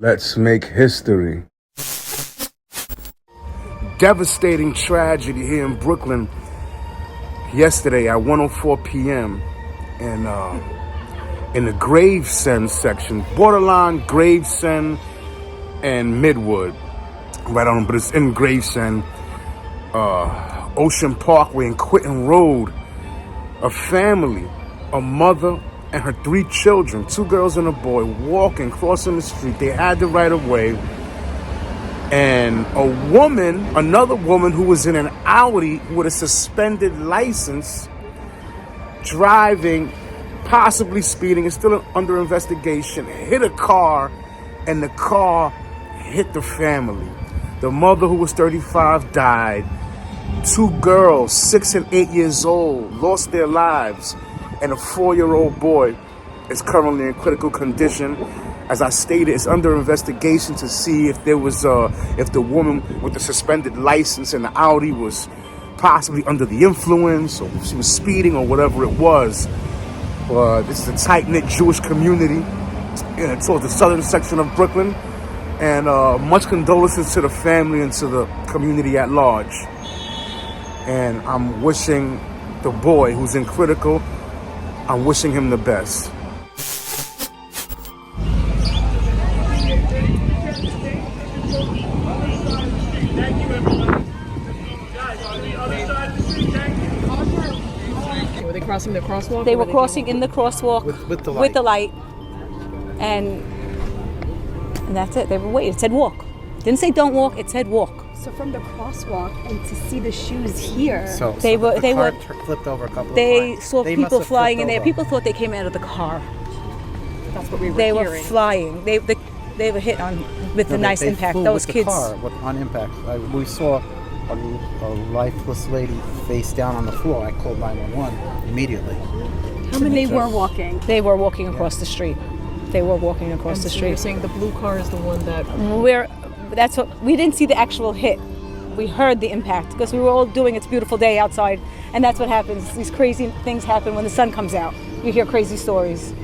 Let's make history. Devastating tragedy here in Brooklyn yesterday at 1:04 p.m. and in the Gravesend section, borderline Gravesend and Midwood, right on, but it's in Gravesend, Ocean Parkway and Quinton Road. A family, a mother and her 3 children, 2 girls and a boy, walking, crossing the street. They had the right of way. And another woman who was in an Audi with a suspended license, driving, possibly speeding, is still under investigation, hit a car, and the car hit the family. The mother, who was 35, died. 2 girls, 6 and 8 years old, lost their lives, and a 4-year-old boy is currently in critical condition. As I stated, it's under investigation to see if there was, if the woman with the suspended license in the Audi was possibly under the influence, or if she was speeding, or whatever it was. This is a tight-knit Jewish community towards the southern section of Brooklyn, and much condolences to the family and to the community at large. And I'm wishing the boy who's in critical, I'm wishing him the best. Were they crossing the crosswalk? They were crossing in the crosswalk with the light. With the light. And that's it. They were waiting. It said walk. Didn't say don't walk. It said walk. So from the crosswalk and to see the shoes here. They were flipped over a couple of They times. saw They must people have flying flipped in there. over. People thought they came out of the car. That's what we were They hearing. were flying. They were hit on with a nice they impact. flew Those with kids. The car on impact. We saw a lifeless lady face down on the floor. I called 911 immediately. How many were walking? They were walking across the street. They were walking across the So you're street. saying the blue car is the one that... We didn't see the actual hit. We heard the impact because we were all doing It's a Beautiful Day outside, and that's what happens. These crazy things happen when the sun comes out. You hear crazy stories.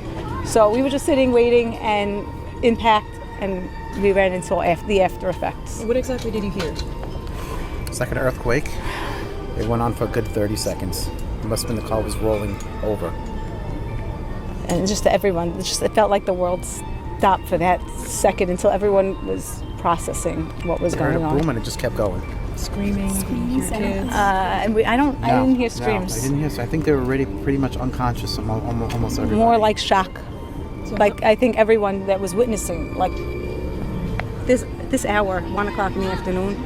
So we were just sitting, waiting, and impact, and we ran into the after effects. What exactly did you hear? It's like an earthquake. It went on for a good 30 seconds. It must have been the car was rolling over. And just to everyone, it felt like the world stopped for that second until everyone was processing what was I heard going a on. boom and it just kept going. Screaming, kids. And I didn't hear screams. I didn't hear. So I think they were already pretty much unconscious. Almost everybody. More like shock. Like I think everyone that was witnessing, like this hour, 1 o'clock in the afternoon,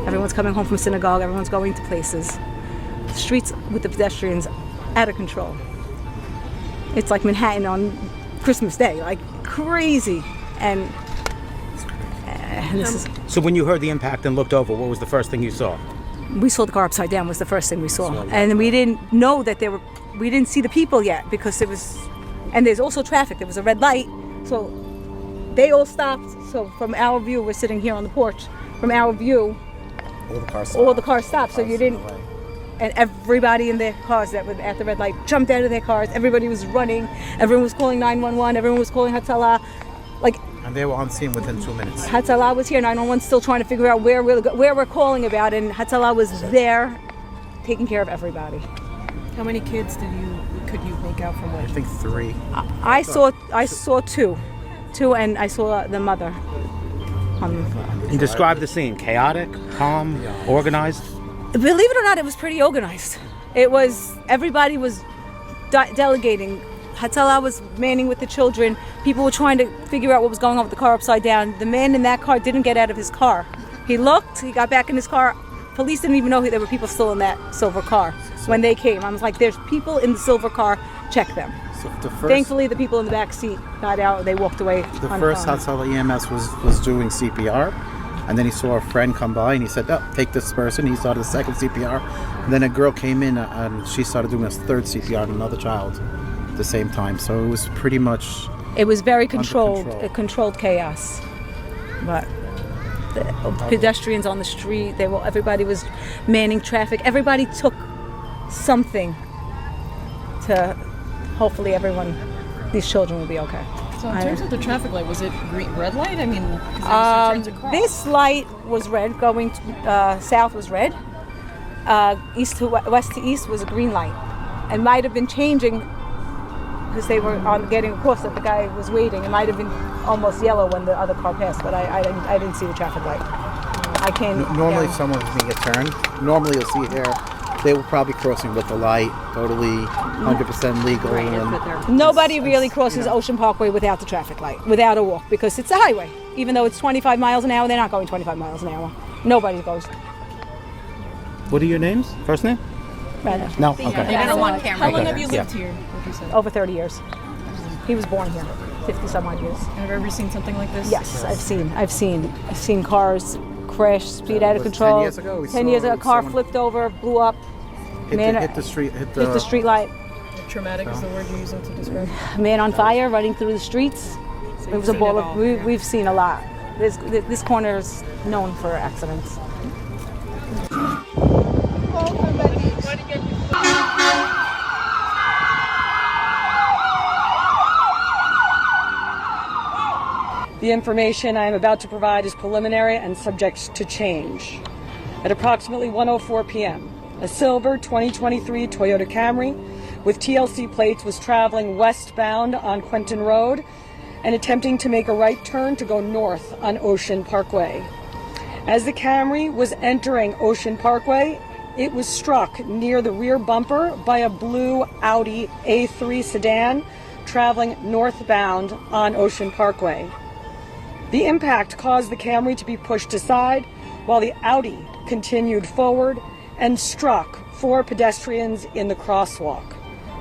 everyone's coming home from synagogue. Everyone's going to places. The streets with the pedestrians out of control. It's like Manhattan on Christmas Day, like crazy. And this is. So when you heard the impact and looked over, what was the first thing you saw? We saw the car upside down was the first thing we saw. And we didn't know that we didn't see the people yet because it was, and there's also traffic. There was a red light. So they all stopped. So from our view, we're sitting here on the porch. From our view, all the cars stopped. So you didn't, and everybody in their cars that were at the red light jumped out of their cars. Everybody was running. Everyone was calling 911. Everyone was calling Hatzalah. And they were on scene within 2 minutes. Hatzalah was here. 911's still trying to figure out where we're calling about, and Hatzalah was there, taking care of everybody. How many kids could you make out from what? I think 3. I saw two, and I saw the mother. And describe the scene: chaotic, calm, organized. Believe it or not, it was pretty organized. Everybody was delegating. Hatzalah was manning with the children. People were trying to figure out what was going on with the car upside down. The man in that car didn't get out of his car. He looked, he got back in his car. Police didn't even know there were people still in that silver car when they came. I was like, there's people in the silver car, check them. So Thankfully, the people in the back seat got out. They walked away. The first Hatzalah EMS was doing CPR, and then he saw a friend come by, and he said, "Oh, take this person." He started the second CPR, and then a girl came in, and she started doing a third CPR on another child at the same time. So it was pretty much. It was very controlled, control. controlled chaos. But the pedestrians on the street, everybody was manning traffic. Everybody took something to hopefully these children will be okay. So in terms of the traffic light, was it red light? I mean, 'cause it turns across. This light was red, going south was red. East to west to east was a green light. It might have been changing because they were getting across that the guy was waiting. It might have been almost yellow when the other car passed, but I didn't see the traffic light. I can't. Normally, yeah. if someone's making a turn, normally you'll see here, they were probably crossing with the light, totally 100% legal. And Nobody really crosses Ocean Parkway without the traffic light, without a walk, because it's a highway. Even though it's 25 miles an hour, they're not going 25 miles an hour. Nobody goes. What are your names? First name? Right. No? Okay. How long have you Yeah. lived here? Would you say? Over 30 years. He was born here, 50 some odd years. Have you ever seen something like this? Yes, I've seen cars crash, speed out of was control. 10 years ago, we 10 saw years ago, a car someone- flipped over, blew up. hit the street, hit Hit the street light. Traumatic is the word you're using to describe. A man on fire running through the streets. It was a seen ball it of. all, We've seen a lot. This corner is known for accidents. The information I am about to provide is preliminary and subject to change. At approximately 1:04 p.m., a silver 2023 Toyota Camry with TLC plates was traveling westbound on Quentin Road and attempting to make a right turn to go north on Ocean Parkway. As the Camry was entering Ocean Parkway, it was struck near the rear bumper by a blue Audi A3 sedan traveling northbound on Ocean Parkway. The impact caused the Camry to be pushed aside while the Audi continued forward and struck 4 pedestrians in the crosswalk,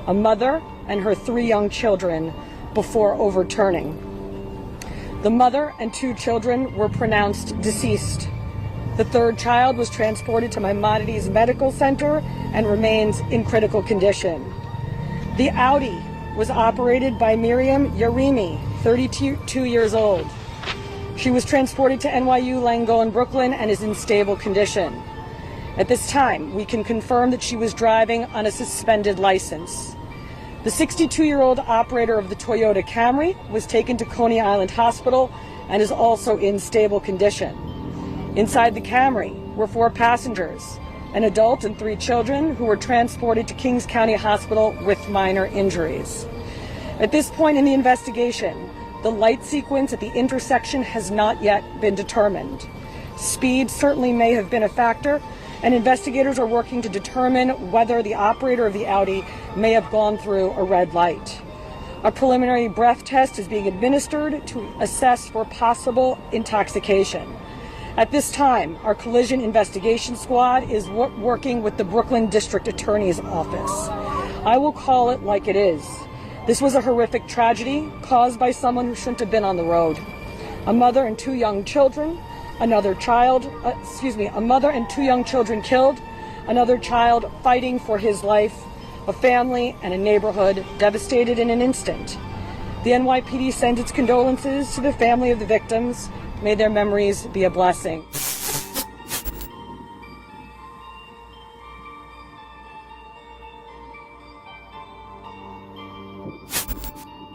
a mother and her 3 young children, before overturning. The mother and 2 children were pronounced deceased. The 3rd child was transported to Maimonides Medical Center and remains in critical condition. The Audi was operated by Miriam Yarimi, 32 years old. She was transported to NYU Langone, Brooklyn, and is in stable condition. At this time, we can confirm that she was driving on a suspended license. The 62-year-old operator of the Toyota Camry was taken to Coney Island Hospital and is also in stable condition. Inside the Camry were 4 passengers, an adult and 3 children who were transported to Kings County Hospital with minor injuries. At this point in the investigation, the light sequence at the intersection has not yet been determined. Speed certainly may have been a factor, and investigators are working to determine whether the operator of the Audi may have gone through a red light. A preliminary breath test is being administered to assess for possible intoxication. At this time, our collision investigation squad is working with the Brooklyn District Attorney's Office. I will call it like it is. This was a horrific tragedy caused by someone who shouldn't have been on the road. A mother and 2 young children, a mother and 2 young children killed, another child fighting for his life, a family and a neighborhood devastated in an instant. The NYPD sends its condolences to the family of the victims. May their memories be a blessing.